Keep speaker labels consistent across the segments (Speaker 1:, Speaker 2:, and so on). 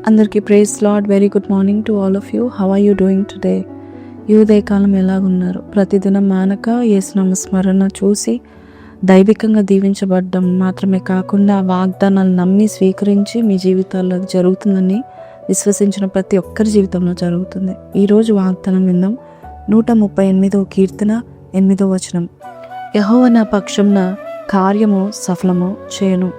Speaker 1: అందరికీ praise Lord. Very good morning to all of you. How are you doing today? ఈ ఉదయకాలం ఎలాగున్నారు? ప్రతిదినం మానక యేసునామ స్మరణ చూసి దైవికంగా దీవించబడ్డం మాత్రమే కాకుండా వాగ్దానాలు నమ్మి స్వీకరించి మీ జీవితాల్లో జరుగుతుందని విశ్వసించిన ప్రతి ఒక్కరి జీవితంలో జరుగుతుంది. ఈరోజు వాగ్దానం విందాం. 138వ కీర్తన 8వ వచనం. యెహోవా నా పక్షంన కార్యము సఫలము చేయను.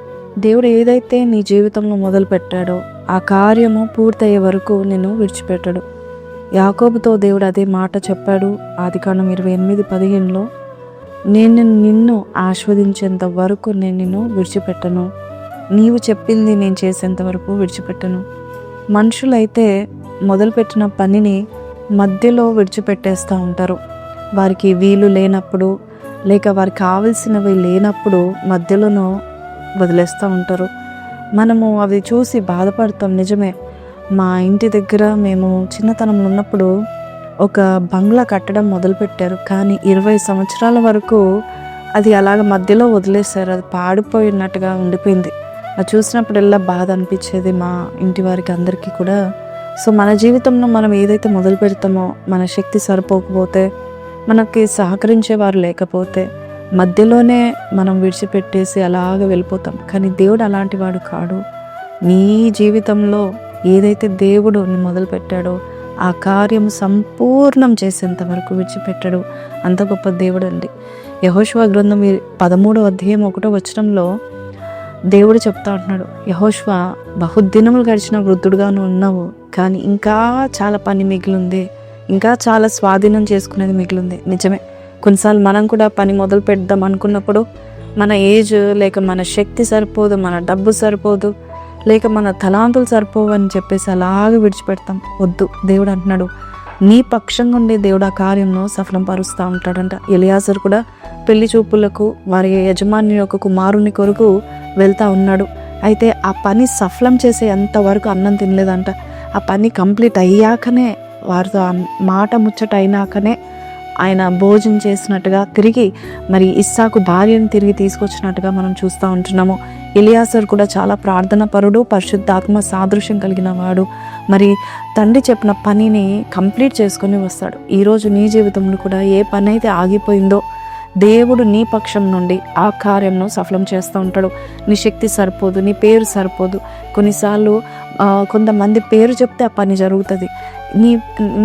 Speaker 1: దేవుడు ఏదైతే నీ జీవితంలో మొదలు పెట్టాడో ఆ కార్యము పూర్తయ్యే వరకు నేను విడిచిపెట్టాడు. యాకోబుతో దేవుడు అదే మాట చెప్పాడు. ఆదికాండం 28:15లో నేను నిన్ను ఆస్వాదించేంత వరకు నేను నిన్ను విడిచిపెట్టను, నీవు చెప్పింది నేను చేసేంత వరకు విడిచిపెట్టను. మనుషులైతే మొదలుపెట్టిన పనిని మధ్యలో విడిచిపెట్టేస్తూ ఉంటారు. వారికి వీలు లేనప్పుడు లేక వారికి కావలసినవి లేనప్పుడు మధ్యలోనూ వదిలేస్తూ ఉంటారు. మనము అవి చూసి బాధపడతాం. నిజమే, మా ఇంటి దగ్గర మేము చిన్నతనంలో ఉన్నప్పుడు ఒక బంగ్లా కట్టడం మొదలుపెట్టారు. కానీ 20 సంవత్సరాల వరకు అది అలాగ మధ్యలో వదిలేశారు. అది పాడిపోయినట్టుగా ఉండిపోయింది. అది చూసినప్పుడల్లా బాధ అనిపించేది మా ఇంటి వారికి అందరికీ కూడా. సో మన జీవితంలో మనం ఏదైతే మొదలు పెడతామో మన శక్తి సరిపోకపోతే, మనకి సహకరించేవారు లేకపోతే మధ్యలోనే మనం విడిచిపెట్టేసి అలాగ వెళ్ళిపోతాం. కానీ దేవుడు అలాంటి వాడు కాడు. నీ జీవితంలో ఏదైతే దేవుడు మొదలు పెట్టాడో ఆ కార్యం సంపూర్ణం చేసేంత వరకు విడిచిపెట్టాడు. అంత గొప్ప దేవుడు అండి. యెహోషువ గ్రంథం 13వ అధ్యాయం 1వ వచనంలో దేవుడు చెప్తా ఉంటున్నాడు, యెహోషువ బహుదినములు గడిచిన వృద్ధుడుగాను ఉన్నావు, కానీ ఇంకా చాలా పని మిగిలింది, ఇంకా చాలా స్వాధీనం చేసుకునేది మిగిలింది. నిజమే, కొన్నిసార్లు మనం కూడా పని మొదలు పెడదాం అనుకున్నప్పుడు మన ఏజ్ లేక మన శక్తి సరిపోదు, మన డబ్బు సరిపోదు, లేక మన తలాంతులు సరిపోవు అని చెప్పేసి అలాగే విడిచిపెడతాం. వద్దు, దేవుడు అంటున్నాడు నీ పక్షంగా ఉండే దేవుడు ఆ కార్యంలో సఫలం పరుస్తూ ఉంటాడంట. ఎలియాజరు కూడా పెళ్లి చూపులకు వారి యజమాని యొక్క కుమారుని కొరకు వెళ్తూ ఉన్నాడు. అయితే ఆ పని సఫలం చేసే అంతవరకు అన్నం తినలేదంట. ఆ పని కంప్లీట్ అయ్యాకనే, వారితో మాట ముచ్చట అయినాకనే ఆయన భోజనం చేసినట్టుగా తిరిగి మరి ఇస్సాకు భార్యను తిరిగి తీసుకొచ్చినట్టుగా మనం చూస్తూ ఉంటున్నాము. ఎలియాజరు కూడా చాలా ప్రార్థన పరుడు, పరిశుద్ధాత్మ సాదృశ్యం కలిగిన వాడు. మరి తండ్రి చెప్పిన పనిని కంప్లీట్ చేసుకొని వస్తాడు. ఈరోజు నీ జీవితంలో కూడా ఏ పని అయితే ఆగిపోయిందో దేవుడు నీ పక్షం నుండి ఆ కార్యంను సఫలం చేస్తూ ఉంటాడు. నీ శక్తి సరిపోదు, నీ పేరు సరిపోదు. కొన్నిసార్లు కొంతమంది పేరు చెప్తే ఆ పని జరుగుతుంది.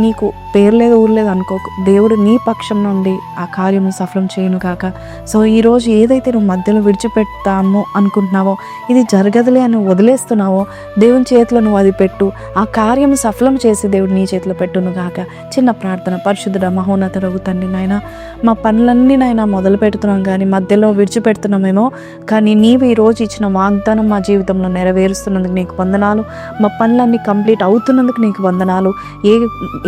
Speaker 1: నీకు పేరు లేదు, ఊరు లేదు అనుకోకు. దేవుడు నీ పక్షం నుండి ఆ కార్యం సఫలం చేయను కాక. సో ఈరోజు ఏదైతే నువ్వు మధ్యలో విడిచిపెడతామో అనుకుంటున్నావో, ఇది జరగదులే అని వదిలేస్తున్నావో, దేవుని చేతిలో నువ్వు అది పెట్టు. ఆ కార్యం సఫలం చేసి దేవుడు నీ చేతిలో పెట్టును కాక. చిన్న ప్రార్థన. పరిశుద్ధుడ మహోన్నత రఘు తండ్రి, నాయన మా పనులన్నీ నాయన మొదలు పెడుతున్నాం కానీ మధ్యలో విడిచిపెడుతున్నామేమో, కానీ నీవు ఈరోజు ఇచ్చిన వాగ్దానం మా జీవితంలో నెరవేరుస్తున్నందుకు నీకు వందనాలు. మా పనులన్నీ కంప్లీట్ అవుతున్నందుకు నీకు వందనాలు.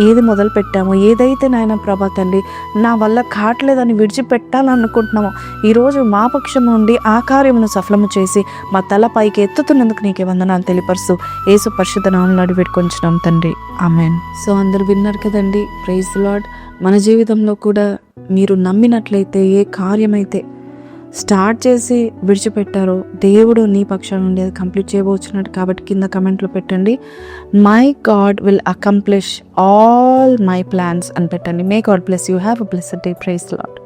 Speaker 1: ఏది మొదలు పెట్టామో, ఏదైతే నాయన ప్రభా తండ్రి నా వల్ల కావట్లేదని విడిచిపెట్టాలనుకుంటున్నామో, ఈరోజు మా పక్షం నుండి ఆ కార్యమును సఫలము చేసి మా తల పైకి ఎత్తుతున్నందుకు నీకే వందనాలు తెలియపరుస్తూ యేసు పరిశుద్ధ నామములో అడిగిపెట్టుకొంచున్నాం తండ్రి, ఆమేన్. సో అందరు విన్నారు కదండి. Praise the Lord. మన జీవితంలో కూడా మీరు నమ్మినట్లయితే ఏ కార్యమైతే స్టార్ట్ చేసి విడిచిపెట్టారో దేవుడు నీ పక్షాన నుండి అది కంప్లీట్ చేయబోచున్నాడు. కాబట్టి కింద కమెంట్లో పెట్టండి, my God will accomplish all my plans అని పెట్టండి. May God bless you. Have a blessed day. Praise the lord.